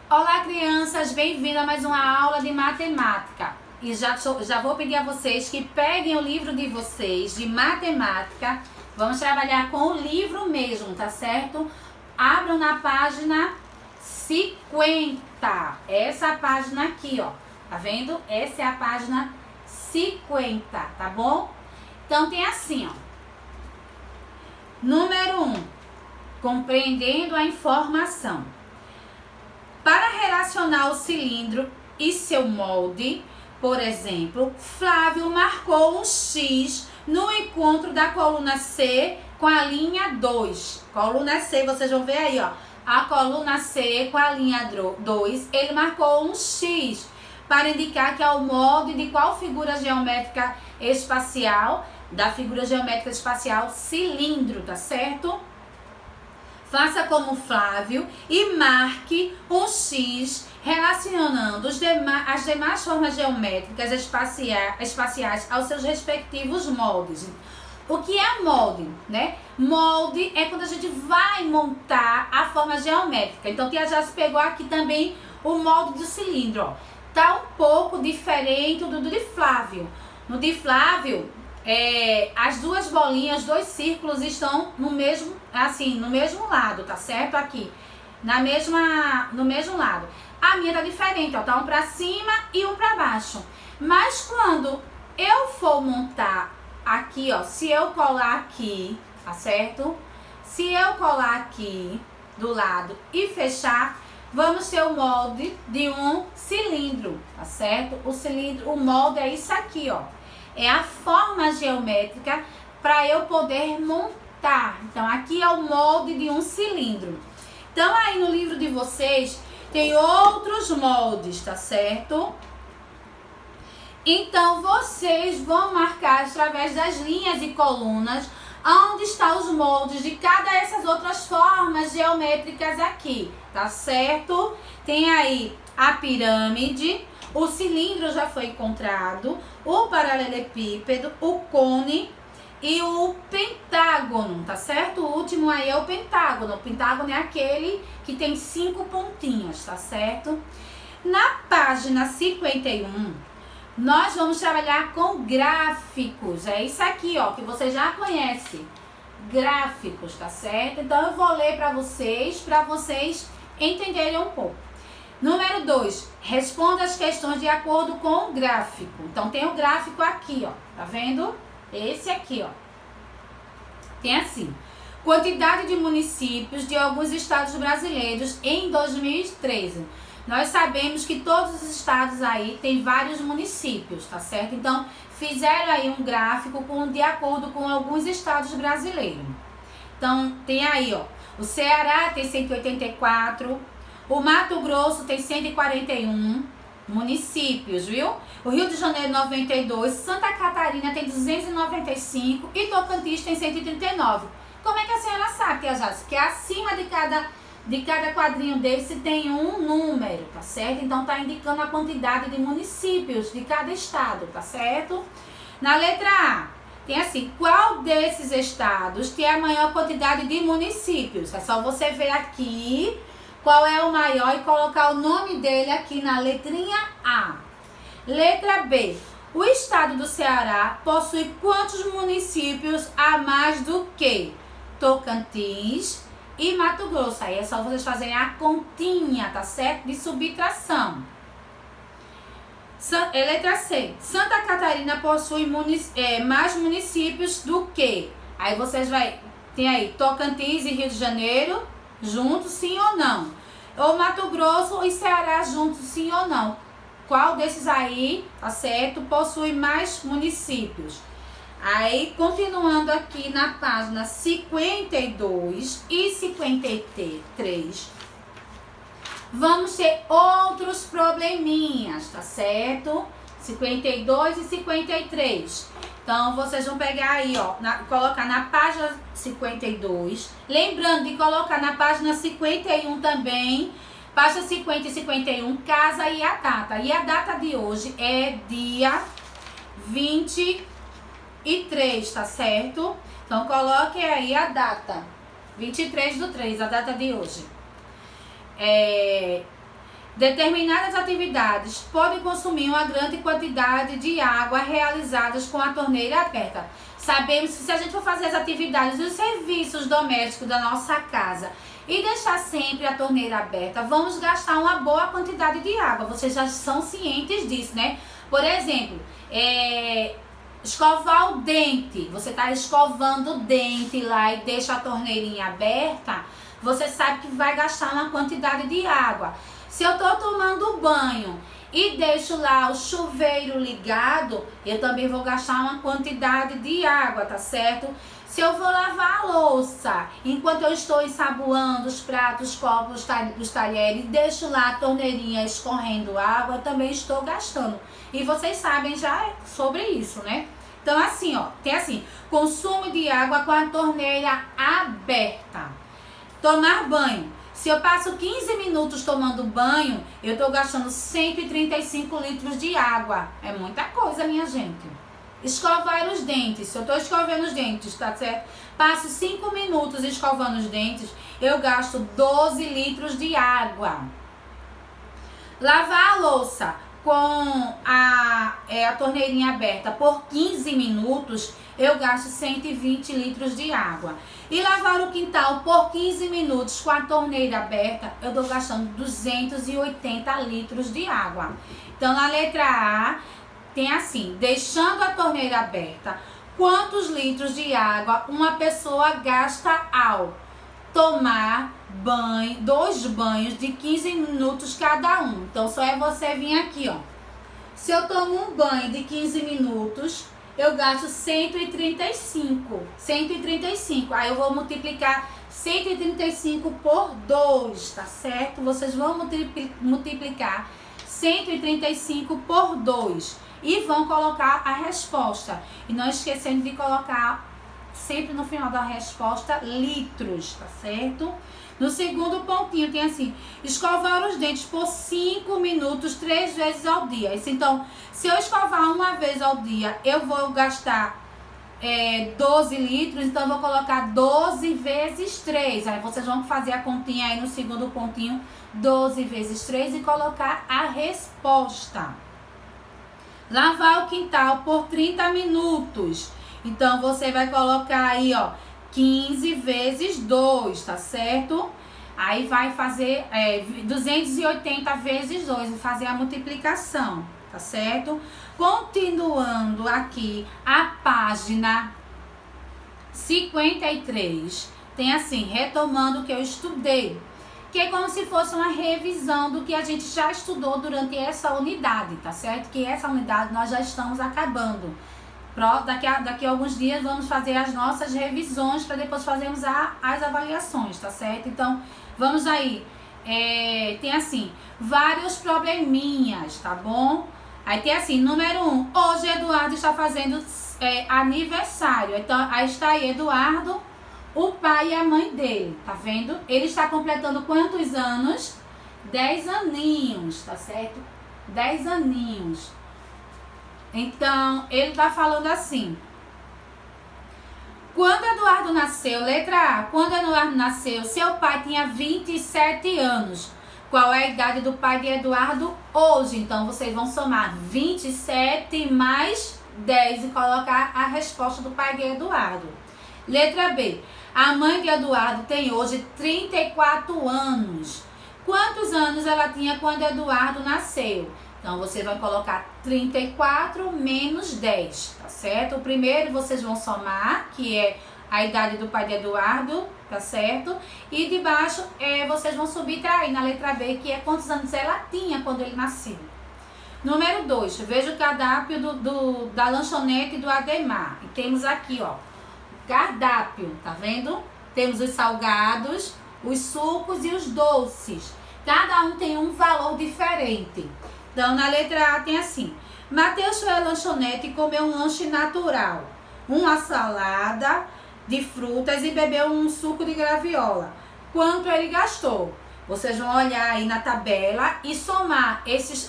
Olá, crianças, bem-vindas a mais uma aula de matemática. E já vou pedir a vocês que peguem o livro de vocês de matemática. Vamos trabalhar com o livro mesmo, tá certo? Abram na página 50. Essa página aqui, ó. Tá vendo? Essa é a página 50, tá bom? Então tem assim, ó. Número 1. Compreendendo a informação. Para relacionar o cilindro e seu molde, por exemplo, Flávio marcou um X no encontro da coluna C com a linha 2. Coluna C, vocês vão ver aí, ó. A coluna C com a linha 2, ele marcou um X para indicar que é o molde de qual figura geométrica espacial? Da figura geométrica espacial cilindro, tá certo? Faça como Flávio e marque um X relacionando as demais formas geométricas espaciais aos seus respectivos moldes. O que é molde, né? Molde é quando a gente vai montar a forma geométrica. Então, Tia já se pegou aqui também o molde do cilindro, ó. Tá um pouco diferente do de Flávio. No de Flávio, as duas bolinhas, dois círculos estão no mesmo, assim, no mesmo lado, tá certo? Aqui, no mesmo lado. A minha tá diferente, ó, tá um pra cima e um pra baixo. Mas quando eu for montar aqui, ó, se eu colar aqui, tá certo? Se eu colar aqui do lado e fechar, vamos ter o molde de um cilindro, tá certo? O cilindro, o molde é isso aqui, ó. É a forma geométrica para eu poder montar. Então, aqui é o molde de um cilindro. Então, aí no livro de vocês, tem outros moldes, tá certo? Então, vocês vão marcar através das linhas e colunas onde estão os moldes de cada dessas outras formas geométricas aqui, tá certo? Tem aí a pirâmide, o cilindro já foi encontrado, o paralelepípedo, o cone e o pentágono, tá certo? O último aí é o pentágono. O pentágono é aquele que tem 5 pontinhas, tá certo? Na página 51, nós vamos trabalhar com gráficos. É isso aqui, ó, que você já conhece. Gráficos, tá certo? Então, eu vou ler para vocês entenderem um pouco. Número 2, responda as questões de acordo com o gráfico. Então, tem o gráfico aqui, ó. Tá vendo? Esse aqui, ó. Tem assim. Quantidade de municípios de alguns estados brasileiros em 2013. Nós sabemos que todos os estados aí tem vários municípios, tá certo? Então, fizeram aí um gráfico de acordo com alguns estados brasileiros. Então, tem aí, ó. O Ceará tem 184, o Mato Grosso tem 141 municípios, viu? O Rio de Janeiro 92, Santa Catarina tem 295 e Tocantins tem 139. Como é que a senhora sabe, Tia Jace? Que acima de cada quadrinho desse tem um número, tá certo? Então tá indicando a quantidade de municípios de cada estado, tá certo? Na letra A, tem assim, qual desses estados tem a maior quantidade de municípios? É só você ver aqui qual é o maior e colocar o nome dele aqui na letrinha A. Letra B. O estado do Ceará possui quantos municípios a mais do que Tocantins e Mato Grosso? Aí é só vocês fazerem a continha, tá certo? De subtração. Letra C. Santa Catarina possui mais municípios do que? Aí vocês tem aí Tocantins e Rio de Janeiro juntos, sim ou não? Ou Mato Grosso e Ceará juntos, sim ou não? Qual desses aí, tá certo, possui mais municípios? Aí, continuando aqui na página 52 e 53, vamos ter outros probleminhas, tá certo? 52 e 53. Então, vocês vão pegar aí, ó, colocar na página 52. Lembrando de colocar na página 51 também. Página 50 e 51, casa e a data. E a data de hoje é dia 23, tá certo? Então, coloque aí a data. 23/3, a data de hoje. Determinadas atividades podem consumir uma grande quantidade de água realizadas com a torneira aberta. Sabemos que se a gente for fazer as atividades dos serviços domésticos da nossa casa e deixar sempre a torneira aberta, vamos gastar uma boa quantidade de água. Vocês já são cientes disso, né? Por exemplo, escovar o dente. Você está escovando o dente lá e deixa a torneirinha aberta, você sabe que vai gastar uma quantidade de água. Se eu estou tomando banho e deixo lá o chuveiro ligado, eu também vou gastar uma quantidade de água, tá certo? Se eu vou lavar a louça, enquanto eu estou ensaboando os pratos, os copos, os talheres, deixo lá a torneirinha escorrendo água, eu também estou gastando. E vocês sabem já sobre isso, né? Então assim, ó, tem assim, consumo de água com a torneira aberta. Tomar banho. Se eu passo 15 minutos tomando banho, eu estou gastando 135 litros de água. É muita coisa, minha gente. Escovar os dentes. Se eu estou escovando os dentes, tá certo? Passo 5 minutos escovando os dentes, eu gasto 12 litros de água. Lavar a louça com a torneirinha aberta por 15 minutos, eu gasto 120 litros de água. E lavar o quintal por 15 minutos com a torneira aberta, eu estou gastando 280 litros de água. Então, na letra A, tem assim, deixando a torneira aberta, quantos litros de água uma pessoa gasta ao tomar banho, 2 banhos de 15 minutos cada um. Então, só é você vir aqui, ó. Se eu tomo um banho de 15 minutos, eu gasto 135. Aí eu vou multiplicar 135 por 2, tá certo? Vocês vão multiplicar 135 por 2 e vão colocar a resposta. E não esquecendo de colocar sempre no final da resposta litros, tá certo? No segundo pontinho tem assim, escovar os dentes por 5 minutos 3 vezes ao dia. Então, se eu escovar uma vez ao dia, eu vou gastar 12 litros, então eu vou colocar 12 vezes 3. Aí vocês vão fazer a continha aí no segundo pontinho, 12 vezes 3 e colocar a resposta. Lavar o quintal por 30 minutos. Então, você vai colocar aí, ó, 15 vezes 2, tá certo? Aí vai fazer 280 vezes 2 e fazer a multiplicação, tá certo? Continuando aqui a página 53, tem assim, retomando o que eu estudei, que é como se fosse uma revisão do que a gente já estudou durante essa unidade, tá certo? Que essa unidade nós já estamos acabando. Daqui a alguns dias vamos fazer as nossas revisões para depois fazermos as avaliações, tá certo? Então, vamos aí. Tem assim, vários probleminhas, tá bom? Aí tem assim, número 1, hoje Eduardo está fazendo aniversário. Então, aí está aí Eduardo, o pai e a mãe dele, tá vendo? Ele está completando quantos anos? 10 aninhos, tá certo? 10 aninhos. Então, ele tá falando assim. Quando Eduardo nasceu, letra A, quando Eduardo nasceu, seu pai tinha 27 anos. Qual é a idade do pai de Eduardo hoje? Então, vocês vão somar 27 mais 10 e colocar a resposta do pai de Eduardo. Letra B, a mãe de Eduardo tem hoje 34 anos. Quantos anos ela tinha quando Eduardo nasceu? Então, vocês vão colocar 34 menos 10, tá certo? O primeiro vocês vão somar, que é a idade do pai de Eduardo, tá certo? E de baixo vocês vão subtrair na letra B, que é quantos anos ela tinha quando ele nasceu. Número 2, veja o cardápio da lanchonete do Ademar. E temos aqui, ó, cardápio, tá vendo? Temos os salgados, os sucos e os doces. Cada um tem um valor diferente. Então, na letra A tem assim, Mateus foi à lanchonete e comeu um lanche natural, uma salada de frutas e bebeu um suco de graviola. Quanto ele gastou? Vocês vão olhar aí na tabela e somar esses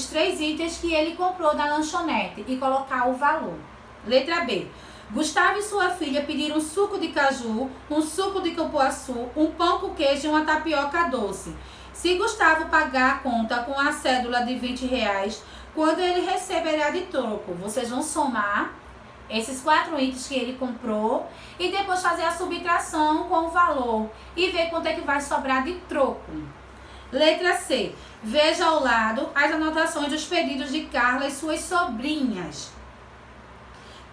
3 itens que ele comprou na lanchonete e colocar o valor. Letra B, Gustavo e sua filha pediram um suco de caju, um suco de cupuaçu, um pão com queijo e uma tapioca doce. Se Gustavo pagar a conta com a cédula de R$20, quando ele receberá de troco? Vocês vão somar esses 4 itens que ele comprou e depois fazer a subtração com o valor e ver quanto é que vai sobrar de troco. Letra C. Veja ao lado as anotações dos pedidos de Carla e suas sobrinhas.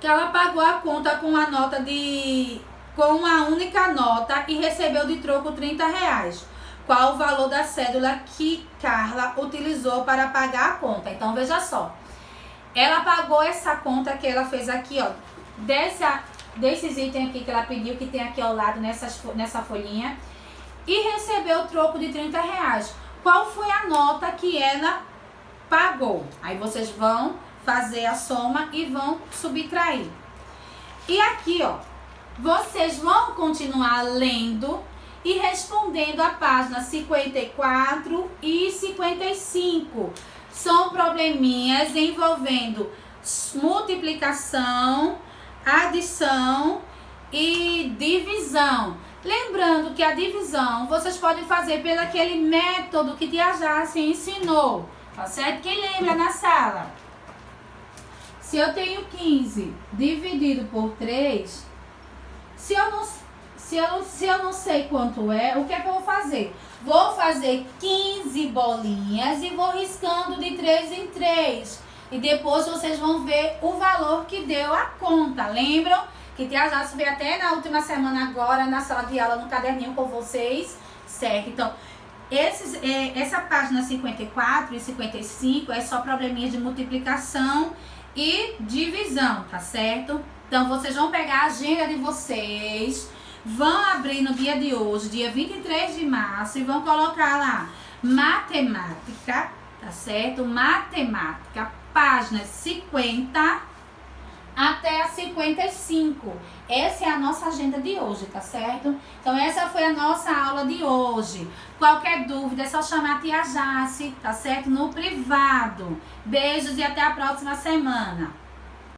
Que ela pagou a conta com uma única nota e recebeu de troco R$30. Qual o valor da cédula que Carla utilizou para pagar a conta? Então, veja só. Ela pagou essa conta que ela fez aqui, ó. Desses itens aqui que ela pediu, que tem aqui ao lado nessa folhinha. E recebeu o troco de R$30. Qual foi a nota que ela pagou? Aí vocês vão fazer a soma e vão subtrair. E aqui, ó, vocês vão continuar lendo e respondendo a página 54 e 55. São probleminhas envolvendo multiplicação, adição e divisão. Lembrando que a divisão vocês podem fazer pelo aquele método que Tia Jace ensinou, tá certo? Quem lembra na sala? Se eu tenho 15 dividido por 3, se eu não sei quanto é, o que é que eu vou fazer? Vou fazer 15 bolinhas e vou riscando de 3 em 3. E depois vocês vão ver o valor que deu a conta. Lembram que Tia Jace veio até na última semana agora na sala de aula, no caderninho com vocês, certo? Então, essa página 54 e 55 é só probleminha de multiplicação e divisão, tá certo? Então, vocês vão pegar a agenda de vocês, vão abrir no dia de hoje, dia 23 de março, e vão colocar lá, matemática, tá certo? Matemática, página 50 até a 55. Essa é a nossa agenda de hoje, tá certo? Então, essa foi a nossa aula de hoje. Qualquer dúvida é só chamar a Tia Jace, tá certo? No privado. Beijos e até a próxima semana.